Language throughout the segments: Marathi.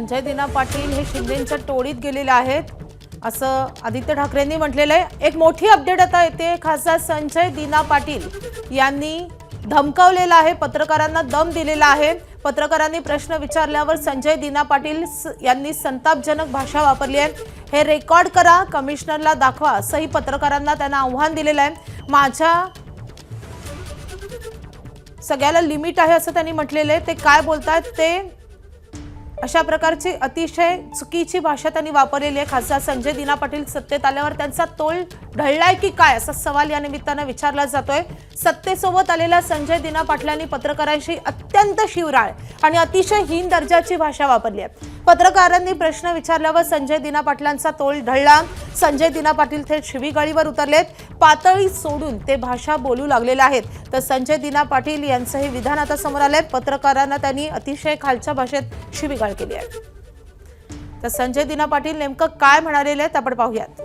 संजय दिना पाटील हे शिंदेंच्या टोळीत गेलेले आहेत असं आदित्य ठाकरेंनी म्हटलेलं आहे। एक मोठी अपडेट आता येते। खासदार संजय दिना पाटील यांनी धमकावलेला आहे, पत्रकारांना दम दिलेला आहे। पत्रकारांनी प्रश्न विचारल्यावर संजय दिना पाटील यांनी संतापजनक भाषा वापरली आहे। हे रेकॉर्ड करा, कमिशनरला दाखवा असंही पत्रकारांना त्यांना आव्हान दिलेलं आहे। माझ्या सगळ्याला लिमिट आहे असं त्यांनी म्हटलेलं आहे। ते काय बोलतात ते अशा प्रकारची अतिशय चुकीची भाषा त्यांनी वापरलेली आहे। खासदार संजय दिना पाटील सत्तेत आल्यावर त्यांचा तोल ढळलाय की काय असा सवाल या निमित्तानं विचारला जातोय। सत्तेसोबत आलेल्या संजय दिना पाटलांनी पत्रकारांशी अत्यंत शिवराळ आणि अतिशय हीन दर्जाची भाषा वापरली आहे। पत्रकारांनी प्रश्न विचारल्यावर संजय दिना पाटलांचा तोल ढळला। संजय दिना पाटील थेट शिवीगाळीवर उतरलेत, पातळी सोडून ते भाषा बोलू लागलेले आहेत। तर संजय दिना पाटील यांचं हे विधान आता समोर आलंय। पत्रकारांना त्यांनी अतिशय खालच्या भाषेत शिवीगाळ केली आहे। तर संजय दिना पाटील नेमकं काय म्हणालेले आहेत आपण पाहूयात।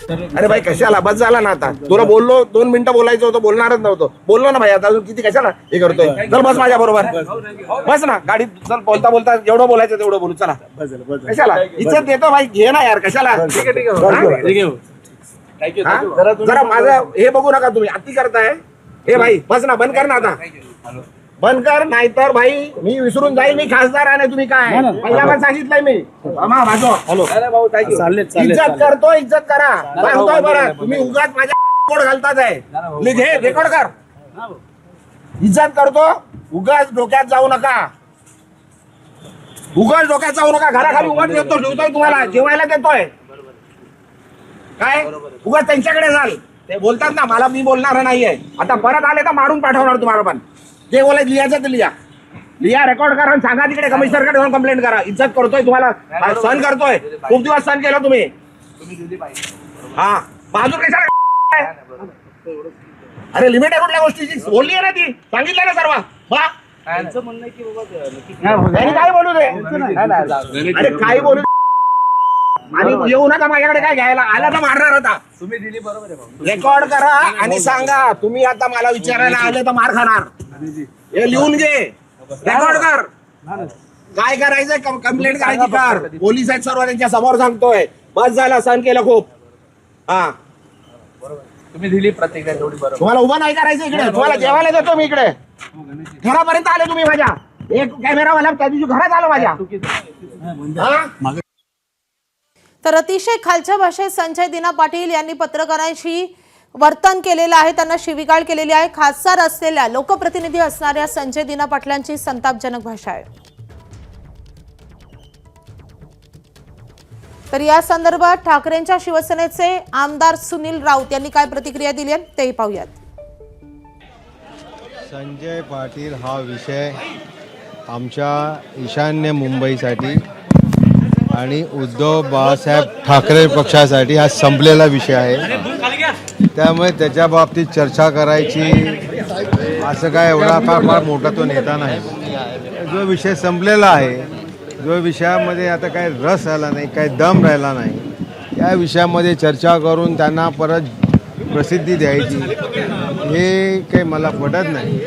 अरे भाई कशाला बस झाला ना आता, तुला बोललो 2 मिनिटं बोलायचं होतं, बोलणारच नव्हतं, बोललो ना भाई आता अजून किती कशाला हे करतोय। चल बस माझ्या बरोबर, बस ना गाडीत, चल बोलता बोलता जेवढं बोलायचं तेवढं बोलू, चला कशाला इज्जत देतो भाई, घे ना यार कशाला। जरा माझं हे बघू नका तुम्ही, अति करताय। हे भाई बस ना, बंद कर ना आता, बंद कर, नाहीतर भाई मी विसरून जाईल मी खासदार आहे। तुम्ही काय पहिला पण सांगितलंय मी, इज्जत करतो, इज्जत करा, सांगतोय बरं। तुम्ही उगाच माझ्या कोड घालतात आहे, घे रेकॉर्ड कर, इज्जत करतो, उगाच डोक्यात जाऊ नका, उगाच डोक्यात जाऊ नका। घराखाली उगाच देतो, ठेवतोय तुम्हाला, जेवायला देतोय काय, उगाच त्यांच्याकडे जाल, ते बोलतात ना मला, मी बोलणार नाहीये। आता परत आले तर मारून पाठवणार तुम्हाला, पण जे बोलायचं लिहायचं ते लिहा, रेकॉर्ड करा आणि सांगा तिकडे कमिशनरकडे जाऊन कंप्लेंट करा। इज्जत करतोय तुम्हाला, सहन करतोय, खूप दिवस सहन केलं तुम्ही। हा बाजू कशाला, अरे लिमिट आहे कुठल्या गोष्टीची, बोलली आहे ना ती, सांगितलं ना सर्व। काय बोलू दे, अरे काय बोलू, आणि येऊ नका माझ्याकडे काय घ्यायला, आला तर मारणार होता तुम्ही, दिली बरोबर आहे। रेकॉर्ड करा आणि सांगा, तुम्ही आता मला विचारायला आले तर मार खाणार, हे लिहून घे, रेकॉर्ड कर, काय करायचंय कंप्लेंट करायची कर, पोलीस आहेत सर्व त्यांच्या समोर सांगतोय। बस झाला, सहन केलं खूप। हा तुम्ही दिली प्रतिक्रिया तेवढी बरोबर, तुम्हाला उभं नाही करायचं इकडे, तुम्हाला जेवायला देतो मी इकडे, घरापर्यंत आले तुम्ही माझ्या, एक कॅमेरावाला त्या दिवशी घरात आलो माझ्या। तर अतिशय खालच्या भाषेत संजय दिना पाटील यांनी पत्रकारांशी वर्तन केलेलं आहे, त्यांना शिवीगाळ केलेली आहे। खासदार असलेल्या, लोकप्रतिनिधी असणाऱ्या संजय दिना पाटलांची संतापजनक भाषा आहे। तर या संदर्भात ठाकरेंच्या शिवसेनेचे आमदार सुनील राऊत यांनी काय प्रतिक्रिया दिली आहे तेही पाहूयात। संजय पाटील हा विषय आमच्या ईशान्य मुंबईसाठी आणि उद्धव बाळासाहेब ठाकरे पक्षासाठी हा संपलेला विषय आहे। त्यामुळे त्याच्या बाबतीत चर्चा करायची असं काय एवढा फार मोठा तो नेता नाही। जो विषय संपलेला आहे, जो विषयामध्ये आता काय रस राहिला नाही, काय दम राहिला नाही, या विषयामध्ये चर्चा करून त्यांना परत प्रसिद्धी द्यायची हे काही मला पटत नाही।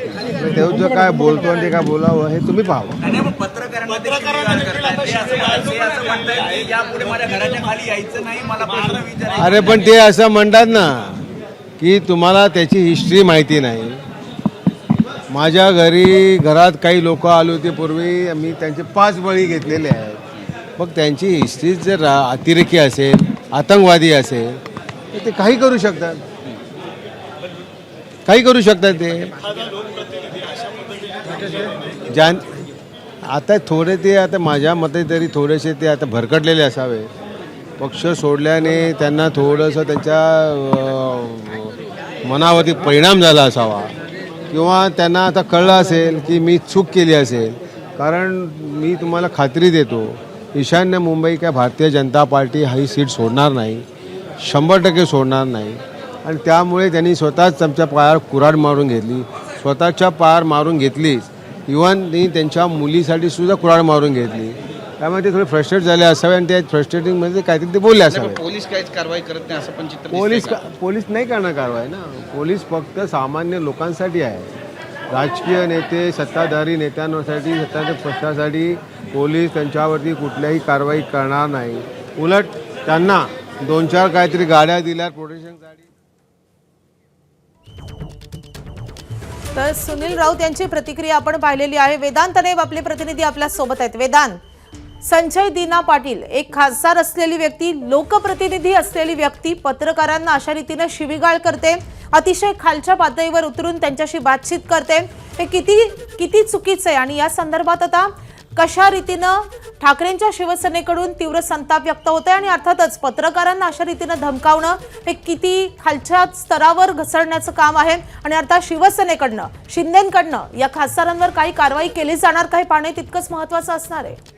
तेव्हा जो काय बोलतो आणि ते काय बोलावं हे तुम्ही पाहावं। अरे पण ते असं म्हणतात ना की तुम्हाला त्याची हिस्ट्री माहिती नाही। माझ्या घरात काही लोक आले होते पूर्वी, मी त्यांचे 5 बळी घेतलेले आहेत। मग त्यांची हिस्ट्री जर अतिरेकी असेल, आतंकवादी असेल तर ते काही करू शकतात, काही करू शकतात ते। आता थोडे ते, आता माझ्या मते तरी थोडेसे ते आता भरकटलेले असावे। पक्ष सोडल्याने त्यांना थोडंसं त्यांच्या मनावरती परिणाम झाला असावा, किंवा त्यांना आता कळलं असेल की मी चूक केली असेल। कारण मी तुम्हाला खात्री देतो, ईशान्य मुंबई काय भारतीय जनता पार्टी ही सीट सोडणार नाही, 100% सोडणार नाही। आणि त्यामुळे त्यांनी स्वतःच आमच्या पायावर कुऱ्हाड मारून घेतली, स्वतःच्या पायावर मारून घेतलीच, इव्हन त्यांनी त्यांच्या मुलीसाठी सुद्धा कुऱ्हाड मारून घेतली। त्यामुळे ते थोडे फ्रस्ट्रेट झाले असावे आणि त्या फ्रस्ट्रेटिंगमध्ये काहीतरी ते बोलले असावे। पोलीस काहीच कारवाई करत नाही असं पण चित्र, पोलीस नाही करणार कारवाई ना, पोलीस फक्त सामान्य लोकांसाठी आहे। राजकीय नेते, सत्ताधारी नेत्यांसाठी, सत्ताधारी पक्षासाठी पोलीस त्यांच्यावरती कुठल्याही कारवाई करणार नाही. उलट त्यांना 2-4 काहीतरी गाड्या दिल्या, प्रोटेक्शन गाडी. तर सुनील राऊत यांची प्रतिक्रिया आपण पाहिलेली आहे. वेदांत अनेब आपले प्रतिनिधी आपल्या सोबत आहेत. वेदांत, संजय दिना पाटील एक खासदार असलेली व्यक्ती, लोकप्रतिनिधी असलेली व्यक्ती पत्रकारांना अशा रीतीने शिवीगाळ करते, अतिशय खालच्या पातळीवर उतरून त्यांच्याशी बातचीत करते, हे किती चुकीचं आहे आणि या संदर्भात आता कशा रीतीनं ठाकरेंच्या शिवसेनेकडून तीव्र संताप व्यक्त होतोय आणि अर्थातच पत्रकारांना अशा रीतीनं धमकावणं हे किती खालच्या स्तरावर घसरण्याचं काम आहे आणि अर्थात शिवसेनेकडनं, शिंदेंकडनं या खासदारांवर काही कारवाई केली जाणार का हे पाहणे तितकंच महत्त्वाचं असणार आहे.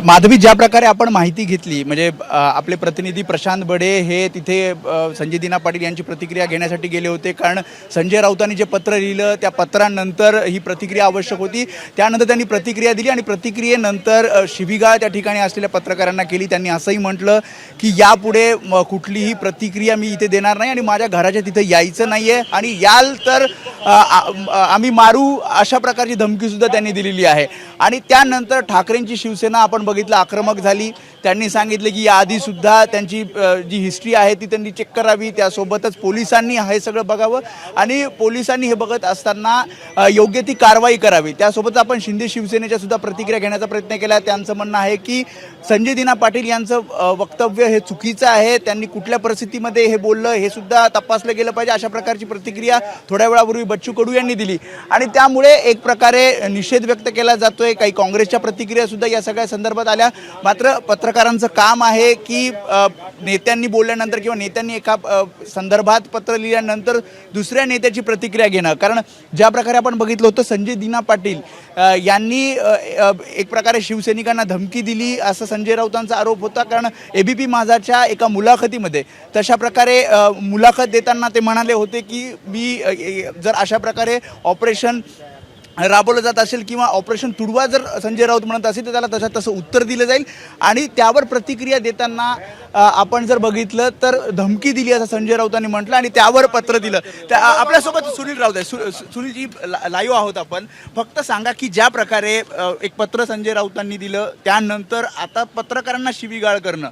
माधवी, ज्या प्रकारे आपण माहिती घेतली, म्हणजे आपले प्रतिनिधी प्रशांत बडे हे तिथे संजय दिना पाटील यांची प्रतिक्रिया घेण्यासाठी गेले होते, कारण संजय राऊतांनी जे पत्र लिहिलं त्या पत्रानंतर ही प्रतिक्रिया आवश्यक होती. त्यानंतर त्यांनी प्रतिक्रिया दिली आणि प्रतिक्रियेनंतर शिवीगाळ त्या ठिकाणी असलेल्या पत्रकारांना केली. त्यांनी असंही म्हटलं की यापुढे कुठलीही प्रतिक्रिया मी इथे देणार नाही आणि माझ्या घराच्या तिथे यायचं नाही आहे आणि याल तर आम्ही मारू, अशा प्रकारची धमकीसुद्धा त्यांनी दिलेली आहे. आणि त्यानंतर ठाकरेंची शिवसेना आपण बघितलं आक्रमक झाली. त्यांनी सांगितले की याआधी सुद्धा त्यांची जी हिस्ट्री आहे ती त्यांनी चेक करावी, त्यासोबतच पोलिसांनी हे सगळं बघावं आणि पोलिसांनी हे बघत असताना योग्य ती कारवाई करावी. त्यासोबत आपण शिंदे शिवसेनेच्या सुद्धा प्रतिक्रिया घेण्याचा प्रयत्न केला. त्यांचं म्हणणं आहे की संजय दिना पाटील यांचं वक्तव्य हे चुकीचं आहे, त्यांनी कुठल्या परिस्थितीमध्ये हे बोललं हे सुद्धा तपासलं गेलं पाहिजे, अशा प्रकारची प्रतिक्रिया थोड्या वेळापूर्वी बच्चू कडू यांनी दिली. आणि त्यामुळे एक प्रकारे निषेध व्यक्त केला जातोय. काही काँग्रेसच्या प्रतिक्रिया सुद्धा या सगळ्या संदर्भात आल्या. मात्र पत्रकारांचं काम आहे की नेत्यांनी बोलल्यानंतर किंवा नेत्यांनी एका संदर्भात पत्र लिहिल्यानंतर दुसऱ्या नेत्याची प्रतिक्रिया घेणं, कारण ज्या प्रकारे आपण बघितलं होतं संजय दिना पाटील यांनी एक प्रकारे शिवसैनिकांना धमकी दिली असं संजय राऊतांचा आरोप होता. कारण ABP माझाच्या एका मुलाखतीमध्ये तशा प्रकारे मुलाखत देताना ते म्हणाले होते की मी जर अशा प्रकारे ऑपरेशन राबवलं जात असेल किंवा ऑपरेशन तुडवा जर संजय राऊत म्हणत असेल तर त्याला तसं उत्तर दिलं जाईल. आणि त्यावर प्रतिक्रिया देताना आपण जर बघितलं तर धमकी दिली असं संजय राऊतांनी म्हटलं आणि त्यावर पत्र दिलं. आपल्यासोबत सुनील राऊत आहे. सुनीलजी, लाईव्ह आहोत आपण. फक्त सांगा की ज्या प्रकारे एक पत्र संजय राऊतांनी दिलं त्यानंतर आता पत्रकारांना शिवीगाळ करणं.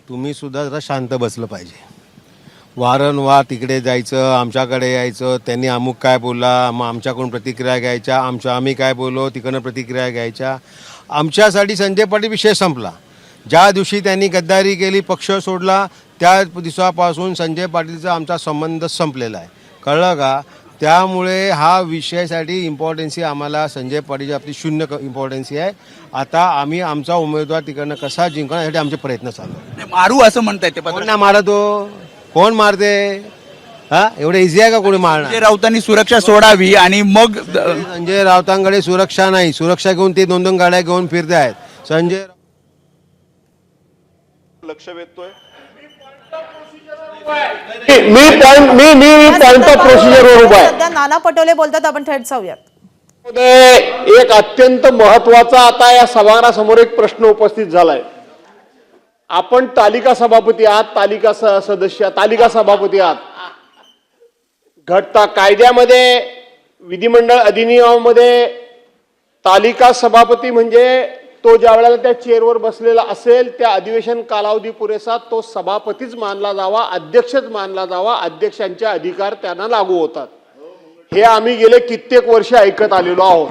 तुम्ही सुद्धा जरा शांत बसलं पाहिजे. वारंवार तिकडे जायचं, आमच्याकडे यायचं, त्यांनी अमुक काय बोलला, मग आमच्याकडून प्रतिक्रिया घ्यायच्या, आम्ही काय बोललो तिकडनं प्रतिक्रिया घ्यायच्या. आमच्यासाठी संजय पाटील विषय संपला. ज्या दिवशी त्यांनी गद्दारी केली, पक्ष सोडला, त्या दिवसापासून संजय पाटीलचा आमचा संबंध संपलेला आहे. कळलं का? त्यामुळे हा विषयासाठी इम्पॉर्टन्सी आम्हाला संजय पाटीलची आपली 0 इम्पॉर्टन्सी आहे. आता आम्ही आमचा उमेदवार तिकडनं कसा जिंकण्यासाठी आमचे प्रयत्न चालू आहे. मारू असं म्हणताय ते पत्र. कोण मारतो? कोण मारते? एवढं इझी आहे का कोणी मारणं? संजय राऊतांनी सुरक्षा सोडावी आणि मग संजय राऊतांकडे सुरक्षा नाही. सुरक्षा घेऊन ते 2-2 गाड्या घेऊन फिरते आहेत. संजय लक्ष वेधतोय. सध्या नाना पटोले बोलतात, आपण थेट जाऊयात. एक अत्यंत महत्वाचा आता या सभागृहासमोर एक प्रश्न उपस्थित झालाय. आपण तालिका सभापती आहात, तालिका सभापती आहात. घटना कायद्यामध्ये, विधिमंडळ अधिनियमामध्ये तालिका सभापती म्हणजे तो ज्या वेळेला त्या चेअरवर बसलेला असेल त्या अधिवेशन कालावधी पुरेसा तो सभापतीच मानला जावा, अध्यक्षच मानला जावा, अध्यक्षांचे अधिकार त्यांना लागू होतात. हे आम्ही गेले कित्येक वर्ष ऐकत आलेलो आहोत.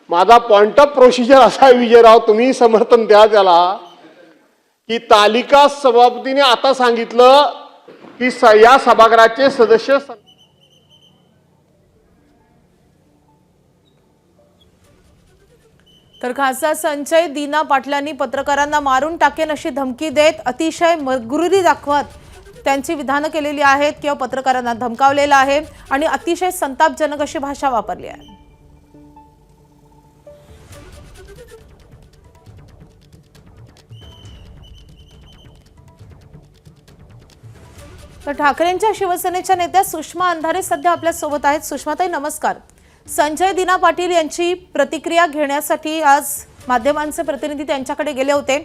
माझा पॉइंट ऑफ प्रोसिजर असा आहे, विजयराव तुम्ही समर्थन द्या त्याला, की तालिका सभापतीने आता सांगितलं की या सभागृहाचे सदस्य तर खासदार संजय दिना पाटलांनी पत्रकारांना मारून टाकेन अशी धमकी देत अतिशय मगरुरी दाखवत त्यांची विधानं केलेली आहेत किंवा पत्रकारांना धमकावलेलं आहे आणि अतिशय संतापजनक अशी भाषा वापरली आहे. तर ठाकरेंच्या शिवसेनेच्या नेत्या सुषमा अंधारे सध्या आपल्या सोबत आहेत. सुषमाताई, नमस्कार. संजय दिना पाटील यांची प्रतिक्रिया घेण्यासाठी आज माध्यमांचे प्रतिनिधी त्यांच्याकडे गेले होते.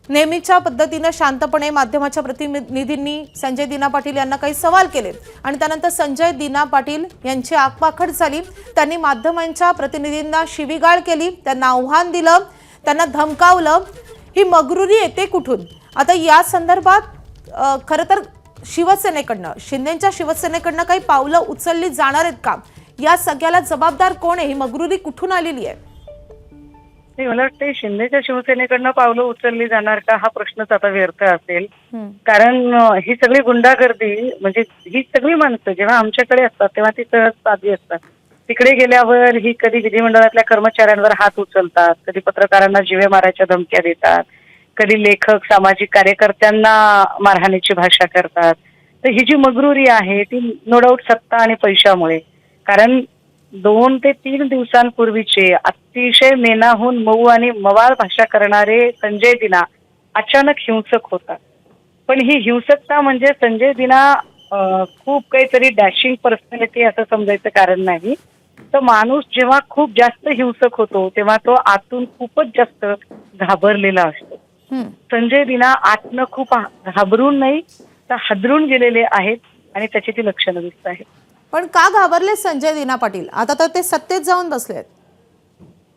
नेहमीच्या पद्धतीनं शांतपणे माध्यमाच्या प्रतिनिधींनी संजय दिना पाटील यांना काही सवाल केले आणि त्यानंतर संजय दिना पाटील यांची आगपाखड झाली. त्यांनी माध्यमांच्या प्रतिनिधींना शिवीगाळ केली, त्यांना आव्हान दिलं, त्यांना धमकावलं. ही मगरुरी येते कुठून? आता या संदर्भात खरं तर शिवसेनेकडनं, शिंदेच्या शिवसेनेकडनं काही पावलं उचलली जाणार आहेत का? या सगळ्याला जबाबदार कोण आहे? ही मगरुरी कुठून आलेली आहे? मला वाटतं शिंदेच्या शिवसेनेकडनं पावलं उचलली जाणार का हा प्रश्नच आता व्यर्थ असेल. कारण ही सगळी गुंडागर्दी म्हणजे ही सगळी माणसं जेव्हा आमच्याकडे असतात तेव्हा ती सहज साधी असतात. तिकडे गेल्यावर ही कधी विधिमंडळातल्या कर्मचाऱ्यांवर हात उचलतात, कधी पत्रकारांना जीवे मारायच्या धमक्या देतात, कधी लेखक सामाजिक कार्यकर्त्यांना मारहाणीची भाषा करतात. तर ही जी मगरुरी आहे ती नो डाऊट सत्ता आणि पैशामुळे. कारण 2 ते 3 दिवसांपूर्वीचे अतिशय मेनाहून मऊ आणि मवाळ भाषा करणारे संजय दिना अचानक हिंसक होतात. पण ही हिंसकता म्हणजे संजय दिना खूप काहीतरी डॅशिंग पर्सनॅलिटी असं समजायचं कारण नाही. तर माणूस जेव्हा खूप जास्त हिंसक होतो तेव्हा तो आतून खूपच जास्त घाबरलेला असतो. संजय दिना आतनं खूप घाबरून नाही तर हादरून गेलेले आहेत आणि त्याची ती लक्षणं दिसत आहेत. पण का घाबरले संजय दिना पाटील? आता तर ते सत्तेत जाऊन बसलेत.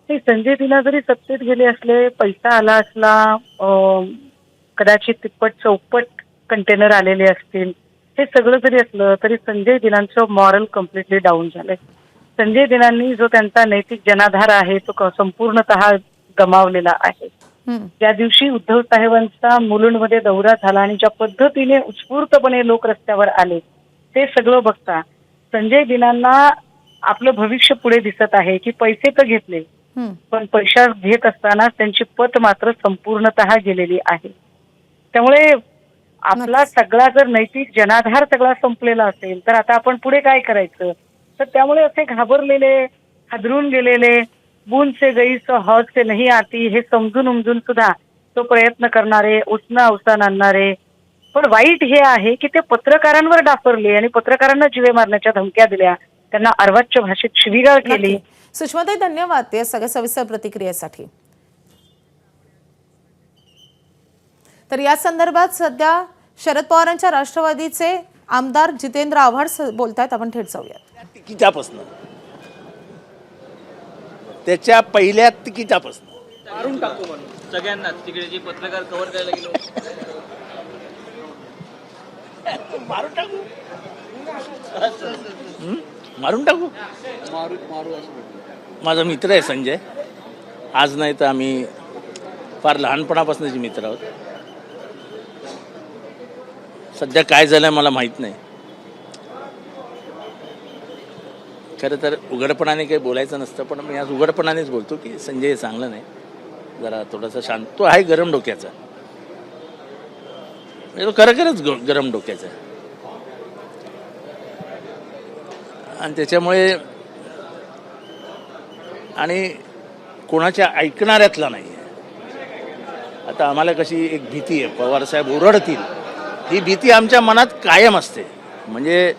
ते संजय दिना जरी सत्तेत गेले असले, पैसा आला असला, कदाचित तिप्पट चौपट कंटेनर आलेले असतील, हे सगळं जरी असलं तरी संजय दिनांचं मॉरल कम्प्लिटली डाऊन झालंय. संजय दिनांनी जो त्यांचा नैतिक जनाधार आहे तो संपूर्णतः गमावलेला आहे. ज्या दिवशी उद्धव साहेबांचा मुलुंडमध्ये दौरा झाला आणि ज्या पद्धतीने उत्स्फूर्तपणे लोक रस्त्यावर आले ते सगळं बघता संजय दिनांना आपलं भविष्य पुढे दिसत आहे की पैसे तर घेतले पण पैसा घेत असताना त्यांची पत मात्र संपूर्णतः गेलेली आहे. त्यामुळे आपला सगळा जर नैतिक जनाधार सगळा संपलेला असेल तर आता आपण पुढे काय करायचं? तर त्यामुळे असे घाबरलेले, हादरून गेलेले, बूंद से गई सो हौद से नहीं आती हे समजून उमजून सुद्धा तो प्रयत्न करणारे, उसना अवसान आणणारे. पण वाईट हे आहे की ते पत्रकारांवर डाफरले आणि पत्रकारांना जीवे मारण्याच्या धमक्या दिल्या, त्यांना अर्वाच्य भाषेत शिवीगाळ केली. सुषमाताई धन्यवाद या सगळ्या सविस्तर प्रतिक्रियेसाठी. तर या संदर्भात सध्या शरद पवारांच्या राष्ट्रवादीचे आमदार जितेंद्र आव्हाड बोलतायत. आपण थेट जाऊया. तिकिटापासून त्याच्या पहिल्या तिकिटापासून मारून टाकू म्हणून सगळ्यांना तिकडे जे पत्रकार कव्हर करायला गेलो मारून टाकू मारून टाकू माझा मित्र आहे संजय. आज नाही तर आम्ही फार लहानपणापासूनचे मित्र आहोत. सध्या काय झालंय मला माहीत नाही. खरं तर उघडपणाने काही बोलायचं नसतं पण मी आज उघडपणानेच बोलतो की संजय चांगलं नाही, जरा थोडासा शांत. तो आहे गरम डोक्याचा, म्हणजे तो खरंच गरम डोक्याचा आणि त्याच्यामुळे आणि कोणाच्या ऐकणाऱ्यातला नाही आहे. आता आम्हाला कशी एक भीती आहे, पवारसाहेब ओरडतील ही भीती आमच्या मनात कायम असते. म्हणजे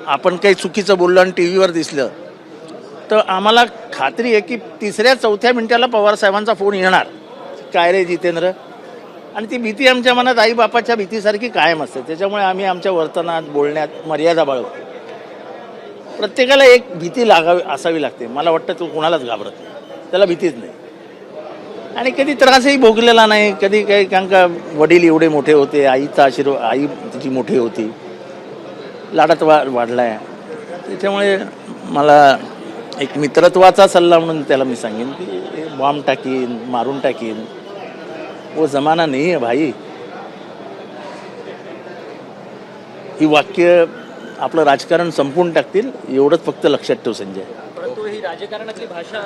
आपण काही चुकीचं बोललं आणि टी व्हीवर दिसलं तर आम्हाला खात्री आहे की 3-4 मिनिटाला पवारसाहेबांचा फोन येणार, काय रे जितेंद्र. आणि ती भीती आमच्या मनात आईबापाच्या भीतीसारखी कायम असते. त्याच्यामुळे आम्ही आमच्या वर्तनात बोलण्यात मर्यादा बाळगतो. प्रत्येकाला एक भीती असावी लागते. मला वाटतं तो कोणालाच घाबरत नाही, त्याला भीतीच नाही आणि कधी त्रासही भोगलेला नाही कधी काही. कारण का वडील एवढे मोठे होते, आईचा आशीर्वाद, आई तिची मोठी होती, लाडात वाढला आहे. त्याच्यामुळे मला एक मित्रत्वाचा सल्ला म्हणून त्याला मी सांगेन की बॉम्ब टाकीन, मारून टाकीन, वो जमाना नाही आहे भाई. ही वाक्य आपलं राजकारण संपवून टाकतील एवढंच फक्त लक्षात ठेव संजय. परंतु ही राजकारणातली भाषा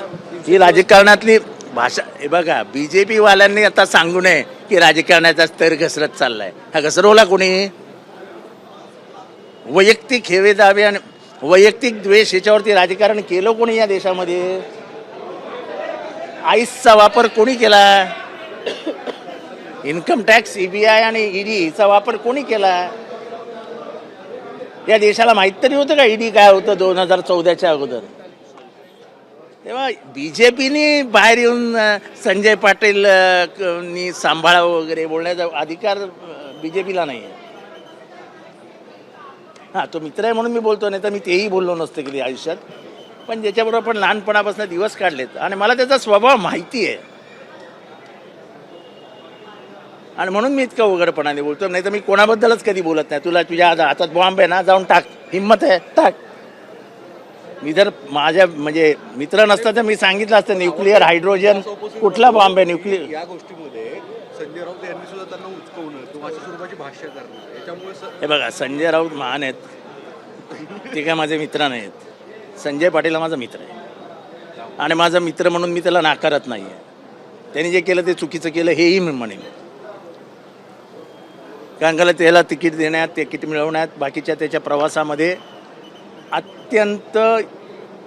ही राजकारणातली भाषा हे बघा, बीजेपी वाल्यांनी आता सांगू नये की राजकारणाचा स्तर घसरत चाललाय. हा घसरवला कोणी? वैयक्तिक हेवे दावे आणि वैयक्तिक द्वेष याच्यावरती राजकारण केलं कोणी या देशामध्ये? आईसचा वापर कोणी केला? इन्कम टॅक्स, सीबीआय आणि ईडीचा वापर कोणी केला? या देशाला माहीत तरी होतं का ईडी काय होतं 2014च्या अगोदर? तेव्हा BJPनी बाहेर येऊन संजय पाटील नी सांभाळावं वगैरे बोलण्याचा अधिकार BJPला नाही आहे. हां, तो मित्र आहे म्हणून मी बोलतो, नाही तर मी तेही बोललो नसतं कधी आयुष्यात. पण ज्याच्याबरोबर आपण लहानपणापासून दिवस काढलेत आणि मला त्याचा स्वभाव माहिती आहे आणि म्हणून मी इतकं उघडपणाने बोलतो. नाही तर मी कोणाबद्दलच कधी बोलत नाही. तुला तुझ्या हातात बॉम्ब आहे ना, जाऊन टाक, हिंमत आहे टाक. मी जर माझ्या म्हणजे मित्र नसता तर मी सांगितलं असतं न्यूक्लिअर, हायड्रोजन, कुठला बॉम्ब आहे न्यूक्लिअर. या गोष्टीमध्ये संजय राऊत यांनी सुद्धा त्यांना उचकवणं किंवा अशा स्वरूपाची भाष्य करणं याच्यामुळे हे बघा, संजय राऊत महान आहेत, ते काय माझे मित्र नाहीत. संजय पाटील हा माझा मित्र आहे आणि माझा मित्र म्हणून मी त्याला नाकारत नाही आहे. त्यांनी जे केलं ते चुकीचं केलं हेही मी म्हणेन. कारण का त्याला तिकीट देण्यात, तिकीट मिळवण्यात, बाकीच्या त्याच्या प्रवासामध्ये अत्यंत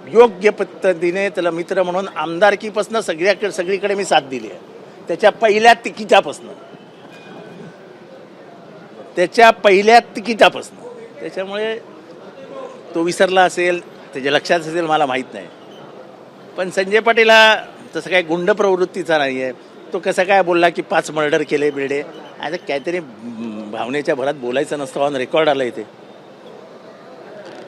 योग्य पद्धतीने त्याला मित्र म्हणून आमदारकीपासून सगळीकडे मी साथ दिली आहे. त्याच्या पहिल्या तिकिटापासून त्याच्यामुळे तो विसरला असेल, त्याच्या लक्षात असेल मला माहीत नाही. पण संजय पाटील हा तसं काय गुंड प्रवृत्तीचा नाही आहे. तो कसं काय बोलला की 5 मर्डर केले बिल्डे, आता काहीतरी भावनेच्या भरात बोलायचं नसतं. ऑन रेकॉर्ड आलं इथे.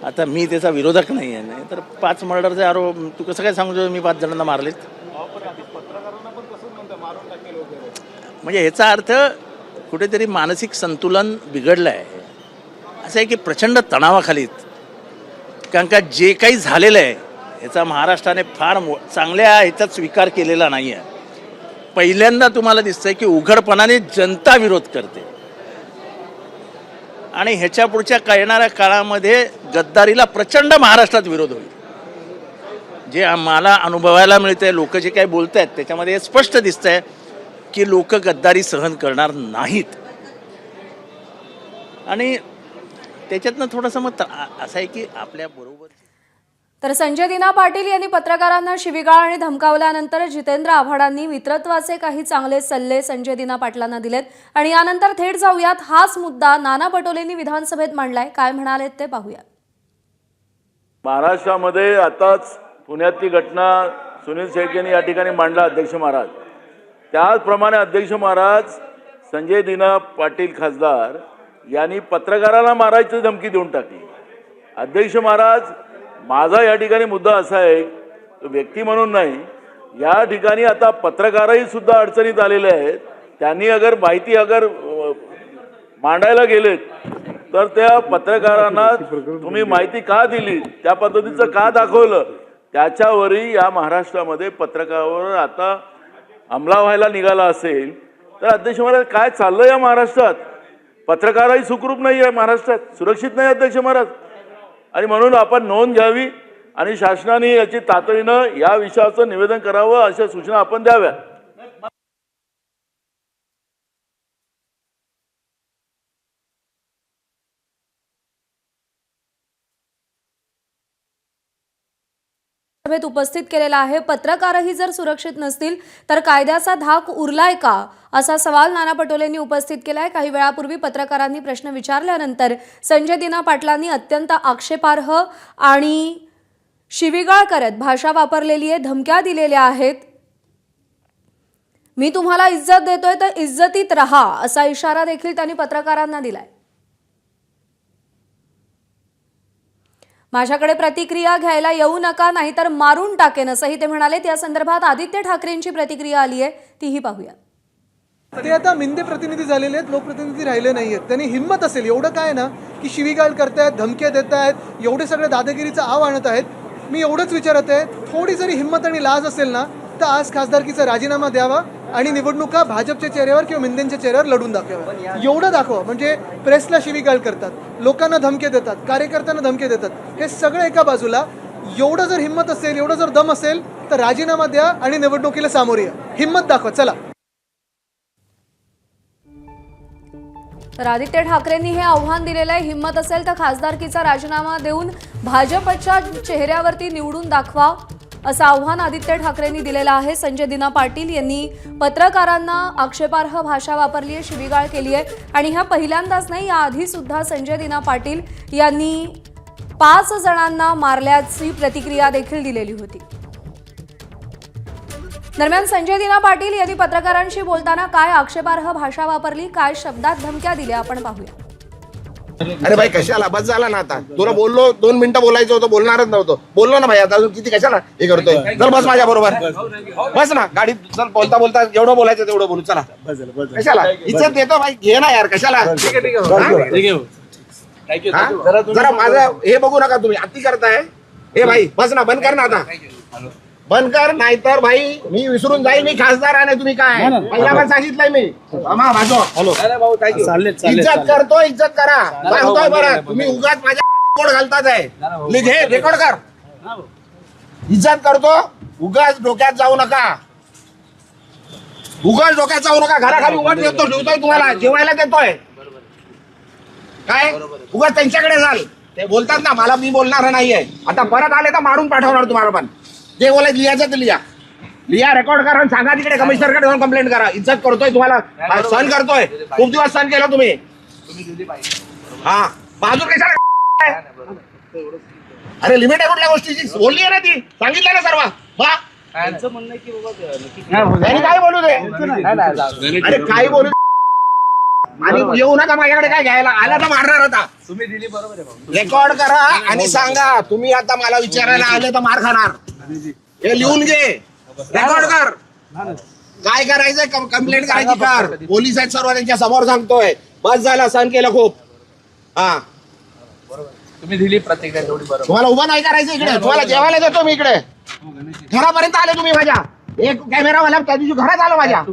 आता मी त्याचा विरोधक नाही आहे, नाही तर 5 मर्डरचे आरोप तू कसं काय सांगू मी 5 जणांना मारलेत. म्हणजे ह्याचा अर्थ कुठेतरी मानसिक संतुलन बिघडलं आहे. असं आहे की प्रचंड तणावाखालीत, कारण का जे काही झालेलं आहे ह्याचा महाराष्ट्राने फार चांगल्या ह्याच्यात स्वीकार केलेला नाही आहे. पहिल्यांदा तुम्हाला दिसतंय की उघडपणाने जनता विरोध करते आणि ह्याच्या पुढच्या येणाऱ्या काळामध्ये गद्दारीला प्रचंड महाराष्ट्रात विरोध होईल. जे आम्हाला अनुभवायला मिळतंय, लोक जे काही बोलत आहेत त्याच्यामध्ये हे स्पष्ट दिसतंय की लोक गद्दारी सहन करणार नाहीत. आणि त्याच्यातनं थोडंसं मग असं आहे की आपल्या बरोबर. तर संजय दिना पाटील यांनी पत्रकारांना शिवीगाळ आणि धमकावल्यानंतर जितेंद्र आव्हाडांनी मित्रत्वाचे काही चांगले सल्ले संजय दिना पाटलांना दिलेत आणि यानंतर थेट जाऊयात. हाच मुद्दा नाना पटोलेंनी विधानसभेत मांडलाय. काय म्हणालेत ते पाहूया. महाराष्ट्रामध्ये आताच पुण्यातली घटना सुनील शेळकेंनी या ठिकाणी मांडला अध्यक्ष महाराज. त्याचप्रमाणे अध्यक्ष महाराज संजय दिना पाटील खासदार यांनी पत्रकाराला मारायची धमकी देऊन टाकली. अध्यक्ष महाराज, माझा या ठिकाणी मुद्दा असा आहे, व्यक्ती म्हणून नाही, या ठिकाणी आता पत्रकारही सुद्धा अडचणीत आलेले आहेत. त्यांनी माहिती मांडायला गेलेत तर त्या पत्रकारांना तुम्ही माहिती का दिली, त्या पद्धतीचं का दाखवलं, त्याच्यावरही या महाराष्ट्रामध्ये पत्रकारावर आता हमला व्हायला निघाला असेल तर अध्यक्ष महाराज काय चाललं या महाराष्ट्रात? पत्रकारही सुखरूप नाही आहे महाराष्ट्रात, सुरक्षित नाही अध्यक्ष महाराज. आणि म्हणून आपण नोंद घ्यावी आणि शासनाने याची तातडीनं या विषयाचं निवेदन करावं, अशा सूचना आपण द्याव्या. सभेत उपस्थित केलेला आहे. पत्रकारही जर सुरक्षित नसतील तर कायद्याचा धाक उरलाय का, असा सवाल नाना पटोलेंनी उपस्थित केलाय. काही वेळापूर्वी पत्रकारांनी प्रश्न विचारल्यानंतर संजय दिना पाटलांनी अत्यंत आक्षेपार्ह आणि शिवीगाळ करत भाषा वापरलेली आहे, धमक्या दिलेल्या आहेत. मी तुम्हाला इज्जत देतोय तर इज्जतीत राहा, असा इशारा देखील त्यांनी पत्रकारांना दिलाय. माझ्याकडे प्रतिक्रिया घ्यायला येऊ नका, नाहीतर मारून टाकेन, असंही ते म्हणाले. या संदर्भात आदित्य ठाकरेंची प्रतिक्रिया आली आहे, तीही पाहूया. ते आता मिंदे प्रतिनिधी झालेले आहेत, लोकप्रतिनिधी राहिले नाही आहेत. त्यांनी हिंमत असेल एवढं काय ना की शिवीगाळ करतायत, धमक्या देत आहेत, एवढे सगळे दादागिरीचा आव आणत आहेत. मी एवढंच विचारत आहे, थोडी जरी हिंमत आणि लाज असेल ना तर आज खासदारकीचा राजीनामा द्यावा आणि निवडणुका भाजपच्या चेहऱ्यावर किंवा मिंदेंच्या चेहऱ्यावर लढून दाखवा. एवढं दाखवा. म्हणजे प्रेसला शिवीगाळ करतात, लोकांना धमके देतात, कार्यकर्त्यांना धमके देतात, हे सगळं एका बाजूला. एवढं जर हिंमत असेल, एवढं जर दम असेल तर राजीनामा द्या आणि निवडणुकीला सामोरे या. हिंमत दाखवा, चला. तर आदित्य ठाकरेंनी हे आव्हान दिलेलं आहे. हिंमत असेल तर खासदारकीचा राजीनामा देऊन भाजपच्या चेहऱ्यावरती निवडून दाखवा, असं आव्हान आदित्य ठाकरेंनी दिलेलं आहे. संजय दिना पाटील यांनी पत्रकारांना आक्षेपार्ह भाषा वापरली आहे, शिवीगाळ केली आहे आणि ह्या पहिल्यांदाच नाही, याआधी सुद्धा संजय दिना पाटील यांनी 5 जणांना मारल्याची प्रतिक्रिया देखील दिलेली होती. दरम्यान संजय दिना पाटील यांनी पत्रकारांशी बोलताना काय आक्षेपार्ह भाषा वापरली, काय शब्दात धमक्या दिल्या, आपण पाहूया. अरे भाई कशाला बस झाला ना आता. तुला बोललो 2 मिनिटं बोलायचं होतं, बोलणारच नव्हतं. बोललो ना भाई, आता अजून किती कशाला हे करतोय. चल बस माझ्या बरोबर, बस ना गाडीत. चल बोलता बोलता जेवढं बोलायचं तेवढं बोलू. चला कशाला इज्जत देतो भाई, घे ना यार कशाला. हा? जरा माझं हे बघू नका तुम्ही, अति करताय. हे भाई बस ना, बंद कर ना आता, बंद कर. नाहीतर भाई मी विसरून जाईल मी खासदार आहे. तुम्ही काय पहिला पण सांगितलंय मी. हॅलो, इज्जत करतो, इज्जत करा. सांगतोय बरं, तुम्ही उगाच माझ्या कोड घालताच आहे. घे रेकॉर्ड कर. इज्जत करतो, उगाच डोक्यात जाऊ नका. उगाच डोक्यात जाऊ नका. घराखाली उगाच देतो, ठेवतोय तुम्हाला, जेवायला देतोय. काय उगाच त्यांच्याकडे जाल. ते बोलतात ना मला, मी बोलणार नाहीये. आता परत आले तर मारून पाठवणार तुम्हाला. पण जे बोलायचं लिहायचं ते लिहा, रेकॉर्ड करा आणि सांगा तिकडे कमिशनरकडे जाऊन कंप्लेंट करा. इज्जत करतोय तुम्हाला, सहन करतोय. खूप दिवस सहन केला तुम्ही. हा बाजू कशाला. अरे लिमिट आहे कुठल्या गोष्टीची, बोलली आहे ना ती, सांगितलं ना सर्व. त्यांनी काय बोलू दे, अरे काय बोलू. आणि येऊ नका माझ्याकडे काय घ्यायला. आला तर मारणार आता. तुम्ही दिली बरोबर आहे. रेकॉर्ड करा आणि सांगा तुम्ही आता मला विचारायला आले तर मार खाणार. हे लिहून घे, रेकॉर्ड कर. काय करायचंय कंप्लेंट करायची कर. पोलीस आहेत सर्व, त्यांच्या समोर सांगतोय. बस झाला, सहन केलं खूप. हा तुम्ही दिली प्रतिक्रिया तेवढी बरोबर. तुम्हाला उभं नाही करायचं इकडे. तुम्हाला जेवायला देतो मी इकडे. घरापर्यंत आले तुम्ही माझ्या. एक कॅमेरावाला त्या दिवशी घरात आलो माझ्या.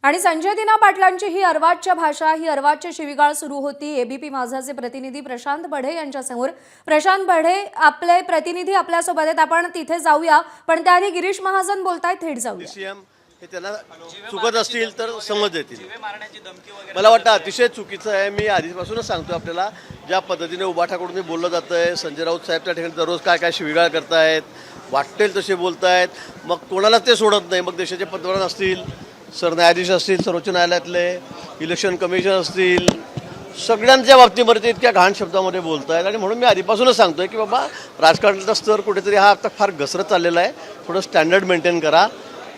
आणि संजय दिना पाटलांची ही अर्वाच्य भाषा, ही अर्वाच्य शिवीगाळ सुरू होती एबीपी माझाचे प्रतिनिधी प्रशांत बढे यांच्यासमोर. प्रशांत बढे आपले प्रतिनिधी आपल्यासोबत आहेत, आपण तिथे जाऊया. पण त्याआधी गिरीश महाजन बोलतायत, थेट जाऊया. सीएम हे त्यांना चुकत असतील तर समज देतील. मला वाटतं अतिशय चुकीचं आहे. मी आधीपासूनच सांगतो आपल्याला, ज्या पद्धतीने उबाठाकडून बोललं जातं आहे. संजय राऊत साहेब त्या ठिकाणी दररोज काय काय शिवीगाळ करतायत, वाटेल तसे बोलतायत. मग कोणाला ते सोडत नाही. मग देशाचे पंतप्रधान असतील, सरन्यायाधीश असतील, सर्वोच्च न्यायालयातले, इलेक्शन कमिशन असतील, सगळ्यांच्या बाबतीमध्ये ते इतक्या घाण शब्दामध्ये बोलत आहेत. आणि म्हणून मी आधीपासूनच सांगतोय की बाबा राजकारणाचा स्तर कुठेतरी हा आता फार घसरत चाललेला आहे. थोडं स्टँडर्ड मेंटेन करा.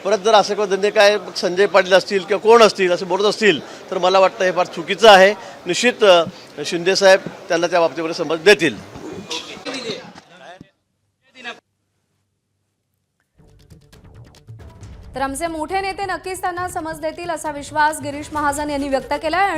परत जर असं पद्धतीने काय संजय पाटील असतील किंवा कोण असतील असं बोलत असतील तर मला वाटतं हे फार चुकीचं आहे. निश्चित शिंदेसाहेब त्यांना त्या बाबतीमध्ये समज देतील. तर आमचे मोठे नेते नक्कीच त्यांना समज देतील असा विश्वास गिरीश महाजन यांनी व्यक्त केला आहे.